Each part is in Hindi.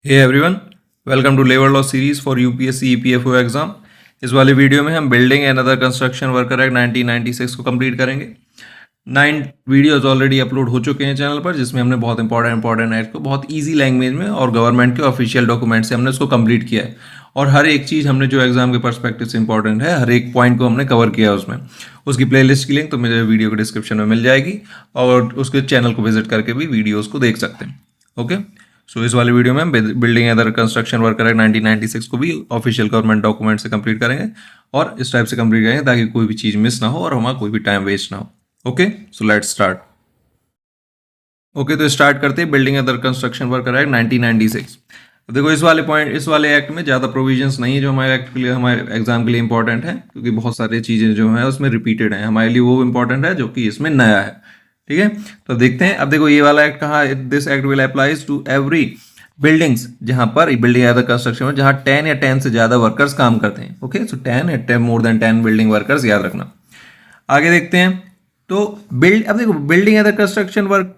Hey everyone, welcome to labour law series for UPSC EPFO exam. इस वाले वीडियो में हम building and other construction worker act 1996 को कंप्लीट करेंगे। 9 वीडियोस ऑलरेडी अपलोड हो चुके हैं चैनल पर, जिसमें हमने बहुत इंपॉर्टेंट एक्ट को बहुत इजी लैंग्वेज में और गवर्नमेंट के ऑफिशियल डॉक्यूमेंट से हमने उसको कंप्लीट किया है। और हर एक चीज़ हमने जो एग्जाम के पर्सपेक्टिव से इंपॉर्टेंट है, हर एक पॉइंट को हमने कवर किया है उसमें। उसकी प्लेलिस्ट की लिंक तो मेरे वीडियो के डिस्क्रिप्शन में मिल जाएगी और उसके चैनल को विजिट करके भी वीडियोज़ को देख सकते हैं। ओके, सो इस वाले वीडियो में हम building other construction worker act 1996 को भी ऑफिशियल गवर्नमेंट डॉक्यूमेंट से कंप्लीट करेंगे और इस टाइप से कंप्लीट करेंगे ताकि कोई भी चीज़ मिस ना हो और हमारा कोई भी टाइम वेस्ट ना हो। Okay, so let's start. Okay, तो स्टार्ट करते हैं building other construction worker act 1996। देखो इस वाले एक्ट में ज़्यादा प्रोविजंस नहीं है जो हमारे एक्ट के लिए, हमारे एग्जाम के लिए इंपॉर्टेंट है, क्योंकि बहुत सारी चीज़ें जो है उसमें रिपीटेड है। हमारे लिए वो इंपॉर्टेंट है जो कि इसमें नया है। ठीक है, तो देखते हैं। अब देखो ये वाला एक्ट कहाँ, this act will applies to every buildings जहां पर बिल्डिंग अदर कंस्ट्रक्शन में जहां 10 या 10 से ज्यादा वर्कर्स काम करते हैं। ओके, सो 10 या 10 मोर देन 10 बिल्डिंग वर्कर्स, याद रखना। आगे देखते हैं। तो अब देखो बिल्डिंग अदर कंस्ट्रक्शन वर्क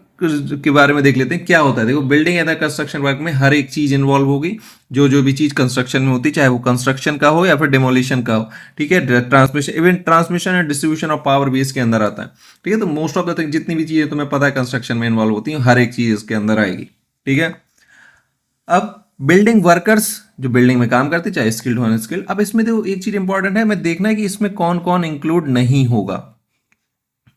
के बारे में देख लेते हैं क्या होता है। देखो बिल्डिंग अदर कंस्ट्रक्शन वर्क में हर एक चीज इन्वॉल्व होगी, जो भी चीज कंस्ट्रक्शन में होती है, चाहे वो कंस्ट्रक्शन का हो या फिर डिमोलिशन का हो। ठीक है, transmission, even transmission and distribution of power भी इसके अंदर आता है। ठीक है, तो मोस्ट ऑफ द थिंग जितनी भी चीजें तुम्हें पता है कंस्ट्रक्शन में इन्वॉल्व होती है, हर एक चीज इसके अंदर आएगी। ठीक है, अब बिल्डिंग वर्कर्स जो बिल्डिंग में काम करते, चाहे स्किल्ड हो अनस्किल्ड। अब इसमें देखो एक चीज इंपॉर्टेंट है, मैं देखना है कि इसमें कौन कौन इंक्लूड नहीं होगा।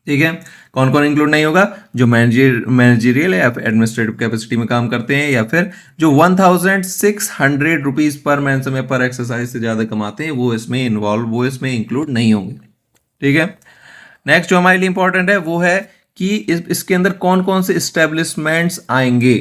ठीक है, कौन कौन इंक्लूड नहीं होगा? जो मैनेजरियल या फिर एडमिनिस्ट्रेटिव कैपेसिटी में काम करते हैं, या फिर जो 1600 रुपीज पर मैन समय पर एक्सरसाइज से ज्यादा कमाते हैं, वो इसमें इंक्लूड नहीं होंगे। ठीक है, नेक्स्ट जो हमारे लिए इंपॉर्टेंट है वो है कि इसके अंदर कौन कौन से एस्टेब्लिशमेंट्स आएंगे।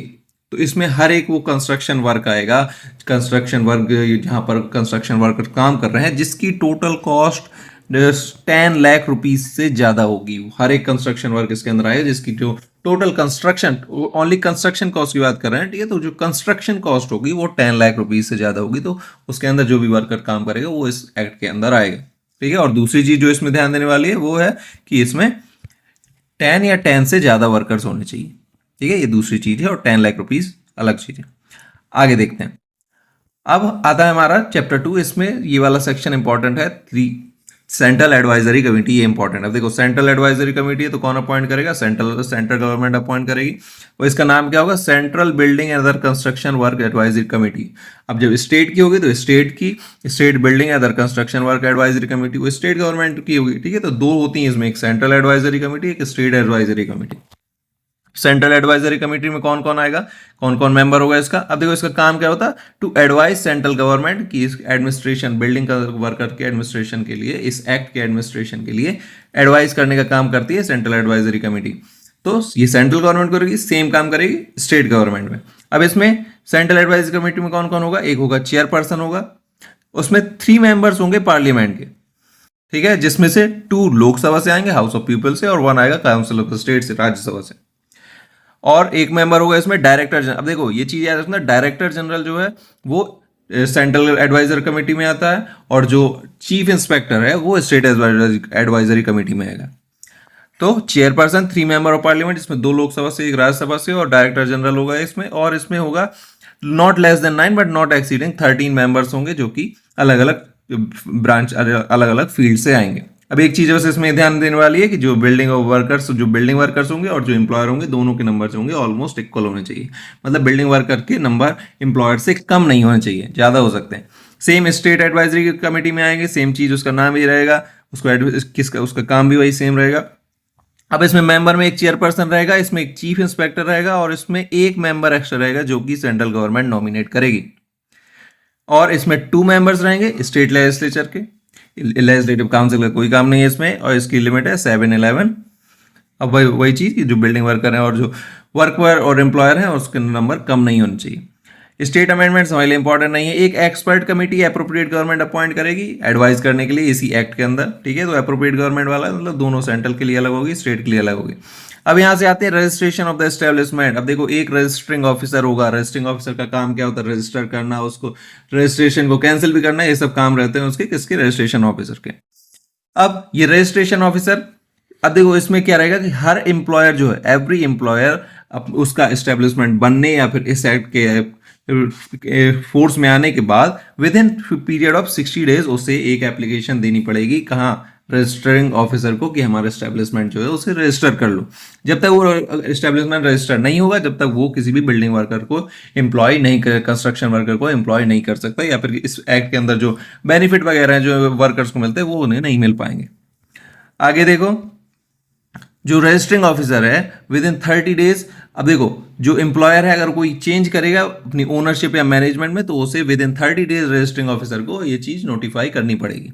तो इसमें हर एक वो कंस्ट्रक्शन वर्क आएगा, कंस्ट्रक्शन वर्क जहां पर कंस्ट्रक्शन वर्कर काम कर रहे हैं, जिसकी टोटल कॉस्ट 10 लाख रुपीज से ज्यादा होगी। हर एक कंस्ट्रक्शन वर्क इसके अंदर आएगा जिसकी जो total construction, only construction cost की बात कर रहे हैं। ठीक है, तो जो कंस्ट्रक्शन कॉस्ट होगी वो 10 लाख रुपीज से ज्यादा होगी। तो उसके अंदर जो भी वर्कर काम करेगा वो इस एक्ट के अंदर आएगा। ठीक है, और दूसरी चीज जो इसमें ध्यान देने वाली है वो है कि इसमें 10 या 10 से ज्यादा वर्कर्स होने चाहिए। ठीक है, ये दूसरी चीज है, और 10 लाख रुपीज अलग चीज है। आगे देखते हैं। अब आता है हमारा चैप्टर 2। इसमें ये वाला सेक्शन इंपॉर्टेंट है, सेंट्रल एडवाइजरी कमेटी, ये इंपॉर्टेंट है। देखो सेंट्रल एडवाइजरी कमेटी है तो कौन अपॉइंट करेगा? सेंट्रल गवर्नमेंट अपॉइंट करेगी। और इसका नाम क्या होगा? Central building and other construction work advisory committee. अब जब स्टेट की होगी तो state building other construction work advisory committee, वो स्टेट गवर्नमेंट की होगी। ठीक है, तो दो होती है इसमें, एक सेंट्रल एडवाइजरी कमेटी, एक state advisory committee. Central advisory committee में कौन कौन आएगा, कौन कौन मेंबर होगा इसका? अब देखो इसका काम क्या होता है? टू एडवाइज सेंट्रल गवर्नमेंट की इस एडमिनिस्ट्रेशन, बिल्डिंग का वर्कर के एडमिनिस्ट्रेशन के लिए, इस एक्ट के एडमिनिस्ट्रेशन के लिए एडवाइज करने का काम करती है सेंट्रल एडवाइजरी कमेटी। तो ये सेंट्रल गवर्नमेंट करेगी, सेम काम करेगी स्टेट गवर्नमेंट में। अब इसमें सेंट्रल एडवाइजरी कमेटी में कौन कौन होगा? एक होगा चेयरपर्सन होगा, उसमें 3 मेंबर्स होंगे पार्लियामेंट के। ठीक है, जिसमें से 2 लोकसभा से आएंगे, हाउस ऑफ पीपल से, और 1 आएगा काउंसिल ऑफ स्टेट से, राज्यसभा से। और एक मेंबर होगा इसमें डायरेक्टर जनरल। अब देखो ये चीज याद रखना, डायरेक्टर जनरल जो है वो सेंट्रल एडवाइजर कमेटी में आता है, और जो चीफ इंस्पेक्टर है वो स्टेट एडवाइजरी कमेटी में आएगा। तो चेयरपर्सन, 3 मेंबर ऑफ पार्लियामेंट, इसमें 2 लोकसभा से, 1 राज्यसभा से, और डायरेक्टर जनरल होगा इसमें। और इसमें होगा not less than 9 but not exceeding 13 members होंगे, जो कि अलग अलग ब्रांच, अलग अलग फील्ड से आएंगे। अब एक चीज बस इसमें ध्यान देने वाली है कि जो बिल्डिंग वर्कर्स होंगे और जो एम्प्लॉयर होंगे, दोनों के नंबर होंगे ऑलमोस्ट इक्वल होने चाहिए। मतलब बिल्डिंग वर्कर के नंबर एम्प्लॉयर से कम नहीं होने चाहिए, ज्यादा हो सकते हैं। सेम स्टेट एडवाइजरी कमेटी में आएंगे, सेम चीज, उसका नाम ही रहेगा, उसका काम भी वही सेम रहेगा। अब इसमें मेंबर में एक चेयरपर्सन रहेगा, इसमें एक चीफ इंस्पेक्टर रहेगा, और इसमें एक मेंबर एक्स्ट्रा रहेगा जो कि सेंट्रल गवर्नमेंट नॉमिनेट करेगी। और इसमें 2 मेंबर्स रहेंगे स्टेट लेजिस्लेचर के, लेजिस्लेटिव काउंसिल का कोई काम नहीं है इसमें, और इसकी लिमिट है 7-11। अब वही चीज कि जो बिल्डिंग वर्कर है और जो वर्कर और एम्प्लॉयर है उसके नंबर कम नहीं होने चाहिए। स्टेट अमेंडमेंट्स हमारे लिए इंपॉर्टेंट नहीं है। एक expert committee appropriate government appoint करेगी एडवाइज करने के लिए इसी एक्ट के अंदर। ठीक है, तो एप्रोप्रिएट गवर्नमेंट वाला मतलब दोनों, सेंट्रल के लिए अलग होगी, स्टेट के लिए अलग होगी। अब यहां से आते हैं रजिस्ट्रेशन ऑफ द एस्टेब्लिशमेंट। अब देखो एक रजिस्टरिंग ऑफिसर होगा। रजिस्टरिंग ऑफिसर का काम क्या होता है? रजिस्टर करना, उसको रजिस्ट्रेशन को कैंसिल भी करना, ये सब काम रहते हैं उसके, किसके? रजिस्ट्रेशन ऑफिसर के। अब ये रजिस्ट्रेशन ऑफिसर, अब देखो इसमें क्या रहेगा कि हर एम्प्लॉयर जो है, एवरी एम्प्लॉयर उसका एस्टेब्लिशमेंट बनने या फिर इस एक्ट के फोर्स में आने के बाद with in period of 60 days उसे एक एप्लीकेशन देनी पड़ेगी, कहाँ, रजिस्टरिंग ऑफिसर को, कि हमारा एस्टेब्लिशमेंट जो है उसे रजिस्टर कर लो। जब तक वो एस्टेब्लिशमेंट रजिस्टर नहीं होगा तब तक वो किसी भी बिल्डिंग वर्कर को एम्प्लॉय नहीं कर, कंस्ट्रक्शन वर्कर को एम्प्लॉय नहीं कर सकता, या फिर इस एक्ट के अंदर जो बेनिफिट वगैरह हैं जो वर्कर्स को मिलते हैं वो उन्हें नहीं मिल पाएंगे। आगे देखो, जो रजिस्टरिंग ऑफिसर है विद इन 30 डेज, अब देखो जो एम्प्लॉयर है अगर कोई चेंज करेगा अपनी ओनरशिप या मैनेजमेंट में तो उसे with in 30 days registering officer को ये चीज नोटिफाई करनी पड़ेगी।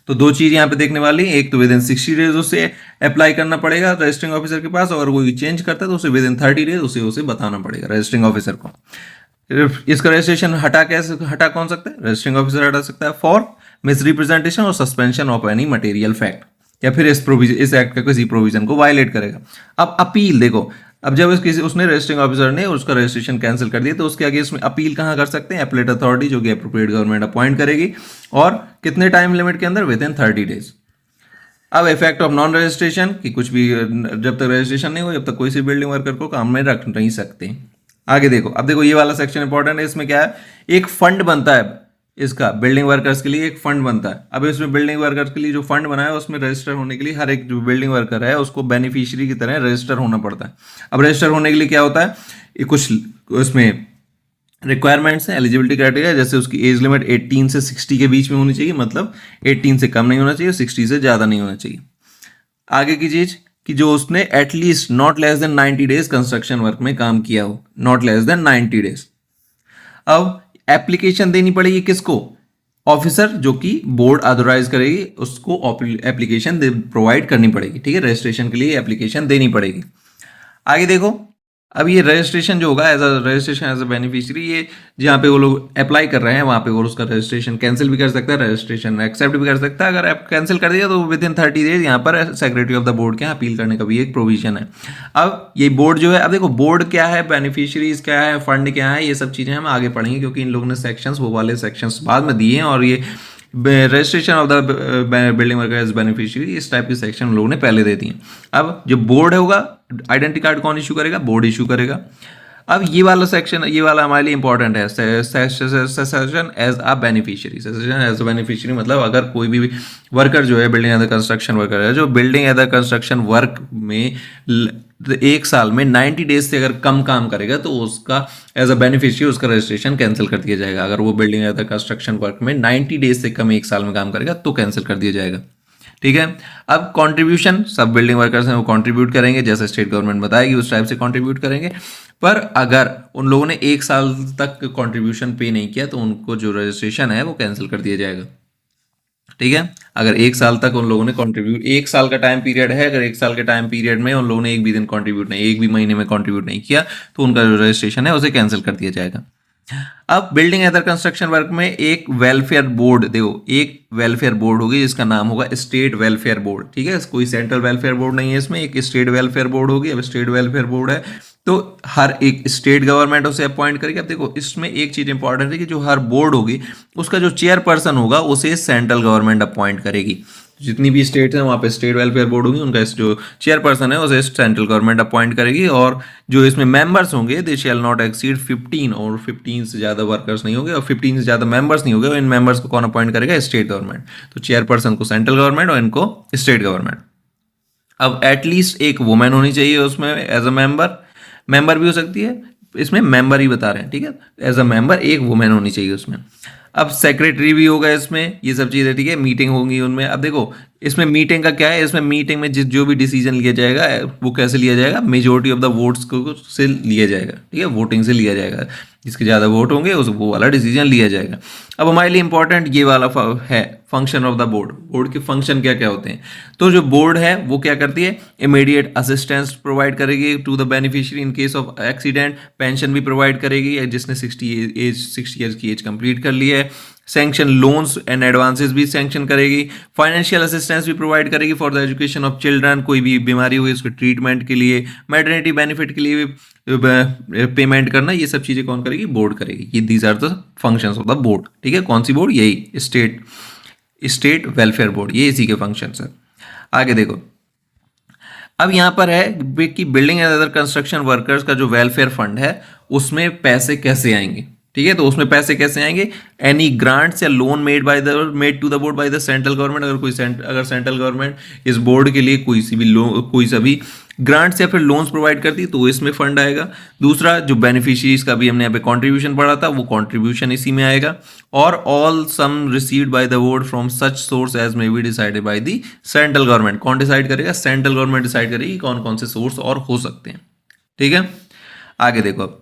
तो दो चीज यहाँ पे देखने वाली, एक तो विद इन 60 डेज उसे अप्लाई करना पड़ेगा रजिस्टरिंग ऑफिसर के पास, और कोई चेंज करता है तो उसे विद इन 30 डेज उसे बताना पड़ेगा रजिस्टरिंग ऑफिसर को। इसका रजिस्ट्रेशन हटा कौन सकता है, रजिस्टरिंग ऑफिसर हटा सकता है फॉर मिसरिप्रेजेंटेशन और suspension of any material fact, या फिर इस एक्ट का किसी प्रोविजन को वायलेट करेगा। अब अपील देखो, अब जब उसने रजिस्टरिंग ऑफिसर ने उसका रजिस्ट्रेशन कैंसिल कर दिया तो उसके आगे इसमें अपील कहाँ कर सकते हैं, एपलेट अथॉरिटी जो कि एप्रोप्रिएट गवर्नमेंट अपॉइंट करेगी, और कितने टाइम लिमिट के अंदर, विद इन 30 डेज। अब इफेक्ट ऑफ नॉन रजिस्ट्रेशन, कि कुछ भी जब तक रजिस्ट्रेशन नहीं हो जब तक कोई सी बिल्डिंग वर्कर को काम में रख नहीं सकते। आगे देखो, अब देखो ये वाला सेक्शन इंपॉर्टेंट है, इसमें क्या है, एक फंड बनता है इसका बिल्डिंग वर्कर्स के लिए, एक फंड बनता है। अब इसमें बिल्डिंग वर्कर्स के लिए जो फंड बना है उसमें रजिस्टर होने के लिए हर एक जो बिल्डिंग वर्कर है उसको बेनिफिशियरी की तरह रजिस्टर होना पड़ता है। अब रजिस्टर होने के लिए क्या होता है, ये कुछ उसमें रिक्वायरमेंट्स हैं, एलिजिबिलिटी क्राइटेरिया, जैसे उसकी एज लिमिट 18 से 60 के बीच में होनी चाहिए, मतलब 18 से कम नहीं होना चाहिए, 60 से ज़्यादा नहीं होना चाहिए। आगे की चीज़ कि जो उसने at least not less than 90 days construction work में काम किया हो, नॉट लेस देन 90 डेज। अब एप्लीकेशन देनी पड़ेगी किसको, ऑफिसर जो कि बोर्ड ऑथराइज करेगी उसको एप्लीकेशन प्रोवाइड करनी पड़ेगी, ठीक है, रजिस्ट्रेशन के लिए एप्लीकेशन देनी पड़ेगी। आगे देखो, अब ये रजिस्ट्रेशन जो होगा as a registration as a beneficiary, ये जहाँ पे वो लोग अप्लाई कर रहे हैं वहाँ पे वो उसका रजिस्ट्रेशन कैंसिल भी कर सकता है, रजिस्ट्रेशन एक्सेप्ट भी कर सकता है। अगर आप कैंसिल कर दिया तो विद इन 30 डेज यहाँ पर सेक्रेटरी ऑफ द बोर्ड के यहाँ अपील करने का भी एक प्रोविजन है। अब ये बोर्ड जो है, अब देखो बोर्ड क्या है, बेनिफिशियरीज क्या है, फंड क्या है, ये सब चीज़ें हम आगे पढ़ेंगे क्योंकि इन लोगों ने सेक्शंस वो वाले सेक्शंस बाद में दिए हैं, और ये registration of the building worker as beneficiary इस टाइप के सेक्शन हम लोगों ने पहले दे दिए। अब जो बोर्ड होगा, आइडेंटिटी कार्ड कौन इशू करेगा, बोर्ड इशू करेगा। अब ये वाला सेक्शन, ये वाला हमारे लिए इंपॉर्टेंट है, cessation as a beneficiary. Cessation as a beneficiary मतलब अगर कोई भी वर्कर जो है building as a construction worker है, जो building as a construction work में एक साल में 90 डेज से अगर कम काम करेगा तो उसका एज अ बेनिफिशियरी उसका रजिस्ट्रेशन कैंसिल कर दिया जाएगा। अगर वो building as a construction work में 90 डेज से कम एक साल में काम करेगा तो कैंसिल कर दिया जाएगा, ठीक है। अब कंट्रीब्यूशन, सब बिल्डिंग वर्कर्स हैं वो कंट्रीब्यूट करेंगे, जैसे स्टेट गवर्नमेंट बताएगी उस टाइप से कंट्रीब्यूट करेंगे। पर अगर उन लोगों ने एक साल तक कंट्रीब्यूशन पे नहीं किया तो उनको जो रजिस्ट्रेशन है वो कैंसिल कर दिया जाएगा, ठीक है। अगर एक साल तक उन लोगों ने कंट्रीब्यूट, एक साल का टाइम पीरियड है, अगर एक साल के टाइम पीरियड में उन लोगों ने एक भी दिन कंट्रीब्यूट नहीं, एक भी महीने में कंट्रीब्यूट नहीं किया तो उनका जो रजिस्ट्रेशन है उसे कैंसिल कर दिया जाएगा। अब बिल्डिंग अदर कंस्ट्रक्शन वर्क में एक वेलफेयर बोर्ड, देखो एक वेलफेयर बोर्ड होगी जिसका नाम होगा स्टेट वेलफेयर बोर्ड, ठीक है, कोई सेंट्रल वेलफेयर बोर्ड नहीं है इसमें, एक स्टेट वेलफेयर बोर्ड होगी। अब स्टेट वेलफेयर बोर्ड है तो हर एक स्टेट गवर्नमेंट उसे अपॉइंट करेगी। अब देखो इसमें एक चीज इंपॉर्टेंट है कि जो हर बोर्ड होगी उसका जो चेयरपर्सन होगा उसे सेंट्रल गवर्नमेंट अपॉइंट करेगी। जितनी भी स्टेट्स हैं वहाँ पे स्टेट वेलफेयर बोर्ड होगी, उनका जो चेयरपर्सन है उसे सेंट्रल गवर्नमेंट अपॉइंट करेगी, और जो इसमें मेंबर्स होंगे दे शैल नॉट एक्सीड 15, और 15 से ज़्यादा वर्कर्स नहीं होंगे और 15 से ज़्यादा मेंबर्स नहीं होंगे, और इन मेंबर्स को कौन अपॉइंट करेगा, स्टेट गवर्नमेंट। तो चेयरपर्सन को सेंट्रल गवर्नमेंट और इनको स्टेट गवर्नमेंट। अब एटलीस्ट एक वुमेन होनी चाहिए उसमें एज अ मेंबर भी हो सकती है, इसमें मेंबर ही बता रहे हैं, ठीक है, एज अ मेंबर एक वुमेन होनी चाहिए उसमें। अब सेक्रेटरी भी होगा इसमें, ये सब चीज़ें, ठीक है, मीटिंग होंगी उनमें। अब देखो इसमें मीटिंग का क्या है, इसमें मीटिंग में जो भी डिसीजन लिया जाएगा वो कैसे लिया जाएगा, मेजोरिटी ऑफ द वोट्स को से लिया जाएगा, ठीक है, वोटिंग से लिया जाएगा, जिसके ज़्यादा वोट होंगे उस वो वाला डिसीजन लिया जाएगा। अब हमारे लिए इंपॉर्टेंट ये वाला है function of the board. Board के फंक्शन क्या क्या होते हैं, तो जो बोर्ड है वो क्या करती है, इमीडिएट असिस्टेंस प्रोवाइड करेगी to the beneficiary in case of accident, pension भी प्रोवाइड करेगी जिसने 60 ईयर्स की एज कंप्लीट कर ली है, सैंक्शन लोन्स एंड एडवांसेस भी सैंक्शन करेगी, फाइनेंशियल असिस्टेंस भी प्रोवाइड करेगी for the education of children, कोई भी बीमारी हुई उसके ट्रीटमेंट के लिए, मैटरनिटी बेनिफिट के लिए पेमेंट करना, ये सब चीज़ें कौन करेगी, बोर्ड करेगी। ये these are the functions of the board, ठीक है। कौन सी बोर्ड, यही स्टेट वेलफेयर बोर्ड, ये इसी के फंक्शंस है। आगे देखो, अब यहाँ पर है कि building and other construction workers का जो वेलफेयर फंड है उसमें पैसे कैसे आएंगे, ठीक है, तो उसमें पैसे कैसे आएंगे, एनी ग्रांट्स या loan made to the board by the central government, अगर सेंट्रल गवर्नमेंट इस बोर्ड के लिए कोई सभी ग्रांट्स या फिर लोन्स प्रोवाइड करती तो इसमें फंड आएगा। दूसरा जो बेनिफिशियरीज का भी हमने यहाँ पे कंट्रीब्यूशन पढ़ा था वो कंट्रीब्यूशन इसी में आएगा। और all sum received by the board from such source as may be decided by the central government. कौन डिसाइड करेगा, सेंट्रल गवर्नमेंट डिसाइड करेगी कौन कौन से सोर्स और हो सकते हैं। ठीक है, आगे देखो,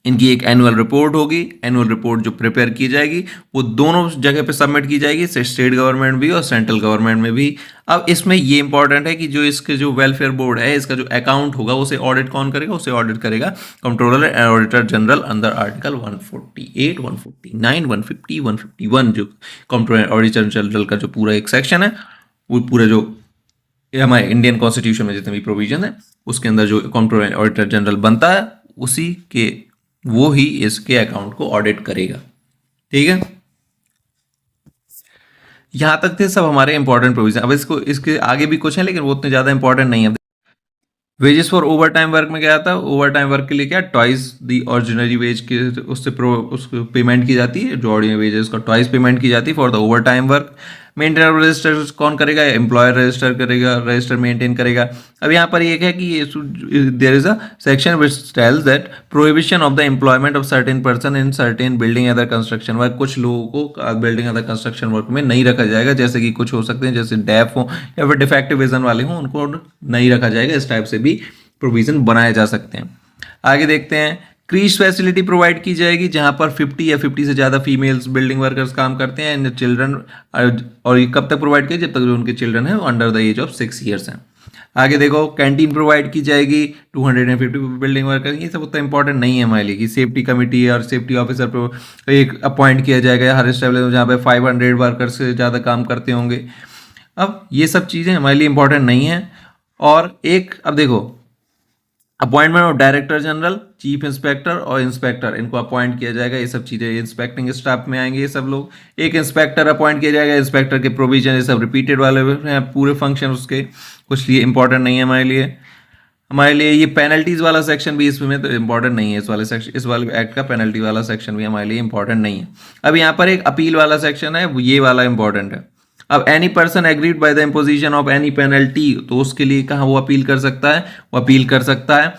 इनकी एक एनुअल रिपोर्ट होगी। एनुअल रिपोर्ट जो प्रिपेयर की जाएगी वो दोनों जगह पे सबमिट की जाएगी, स्टेट गवर्नमेंट भी और सेंट्रल गवर्नमेंट में भी। अब इसमें ये इंपॉर्टेंट है कि जो इसके जो वेलफेयर बोर्ड है इसका जो अकाउंट होगा उसे ऑडिट कौन करेगा, उसे ऑडिट करेगा controller and auditor general under article 148, 149, 150, 151 जो कंट्रोलर ऑडिटर जनरल का जो पूरा एक सेक्शन है, वो पूरा जो हमारे इंडियन कॉन्स्टिट्यूशन में जितने भी प्रोविजन है उसके अंदर जो कंट्रोलर ऑडिटर जनरल बनता है उसी के वो ही इसके अकाउंट को ऑडिट करेगा। ठीक है, यहां तक थे सब हमारे इंपॉर्टेंट प्रोविजन। अब इसके आगे भी कुछ है लेकिन वो उतने ज्यादा इंपॉर्टेंट नहीं है। Wages for over time work में क्या आता है, ओवर टाइम वर्क के लिए क्या ट्वाइस दी ऑर्डिनरी वेज के उसको पेमेंट की जाती है, जो ऑर्डिनरी वेजेस का ट्वाइस पेमेंट की जाती है for the overtime work. Maintain register कौन करेगा, एम्प्लॉयर रजिस्टर करेगा, रजिस्टर मेंटेन करेगा। अब यहाँ पर एक है कि there is a section which tells that prohibition of the employment of certain person in certain building other construction work. कुछ लोगों को बिल्डिंग अदर कंस्ट्रक्शन वर्क में नहीं रखा जाएगा, जैसे कि कुछ हो सकते हैं जैसे डेफ हो या फिर डिफेक्टिव विजन वाले हों, उनको नहीं रखा जाएगा। इस टाइप से भी प्रोविजन बनाए जा सकते हैं। आगे देखते हैं, क्रीज फैसिलिटी प्रोवाइड की जाएगी जहां पर 50 या 50 से ज़्यादा फीमेल्स बिल्डिंग वर्कर्स काम करते हैं एंड चिल्ड्रन, और ये कब तक प्रोवाइड की, जब तक जो उनके चिल्ड्रन है वो under the age of 6 years हैं। आगे देखो, कैंटीन प्रोवाइड की जाएगी 250 बिल्डिंग वर्कर। ये सब उतना इंपॉर्टेंट नहीं है हमारे लिए कि सेफ्टी कमेटी और सेफ्टी ऑफिसर पर एक अपॉइंट किया जाएगा हर स्टेबलिश जहाँ पे 500 वर्कर्स से ज़्यादा काम करते होंगे। अब ये सब चीज़ें हमारे लिए इंपॉर्टेंट नहीं है। और एक अब देखो, appointment of director general, chief inspector और इंस्पेक्टर, इनको अपॉइंट किया जाएगा। ये सब चीज़ें इंस्पेक्टिंग स्टाफ में आएंगे ये सब लोग। एक इंस्पेक्टर अपॉइंट किया जाएगा, इंस्पेक्टर के प्रोविजन ये सब रिपीटेड वाले हैं पूरे फंक्शन उसके, कुछ लिए इंपॉर्टेंट नहीं है हमारे लिए। हमारे लिए ये पेनल्टीज वाला सेक्शन भी इसमें तो इंपॉर्टेंट नहीं है। इस वाले एक्ट का पेनल्टी वाला सेक्शन भी हमारे लिए इंपॉर्टेंट नहीं है। अब यहाँ पर एक अपील वाला सेक्शन है, ये वाला इंपॉर्टेंट है। अब any person agreed by the imposition of any penalty, तो उसके लिए कहाँ वो अपील कर सकता है, वो अपील कर सकता है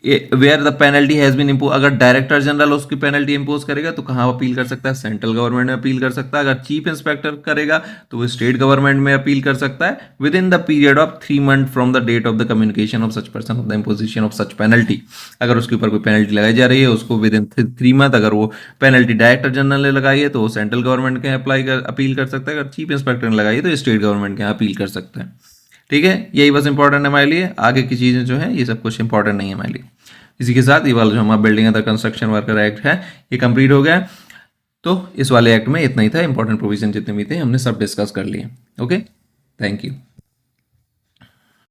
where the penalty has been impose. अगर डायरेक्टर जनरल उसकी पेनल्टी इंपोज करेगा तो कहाँ अपील कर सकता है, सेंट्रल गवर्नमेंट में अपील कर सकता है। अगर चीफ इंस्पेक्टर करेगा तो वो स्टेट गवर्नमेंट में अपील कर सकता है within the period of 3 months from the date of the communication of such person of the imposition of such penalty. अगर उसके ऊपर कोई पेनल्टी लगाई जा रही है उसको विद इन 3 months, अगर वो पेनल्टी डायरेक्टर जनरल ने लगाई है तो वो सेंट्रल गवर्नमेंट के अपील कर सकता है। अगर चीफ इंस्पेक्टर ने लगाई है तो स्टेट गवर्नमेंट के यहाँ अपील कर सकता है। ठीक है, यही बस इंपॉर्टेंट है हमारे लिए। आगे की चीज़ें जो है ये सब कुछ इंपॉर्टेंट नहीं है हमारे लिए। इसी के साथ ये वाला जो हमारा building other construction worker act है ये कंप्लीट हो गया। तो इस वाले एक्ट में इतना ही था, इंपॉर्टेंट प्रोविजन जितने भी थे हमने सब डिस्कस कर लिए। Okay, thank you.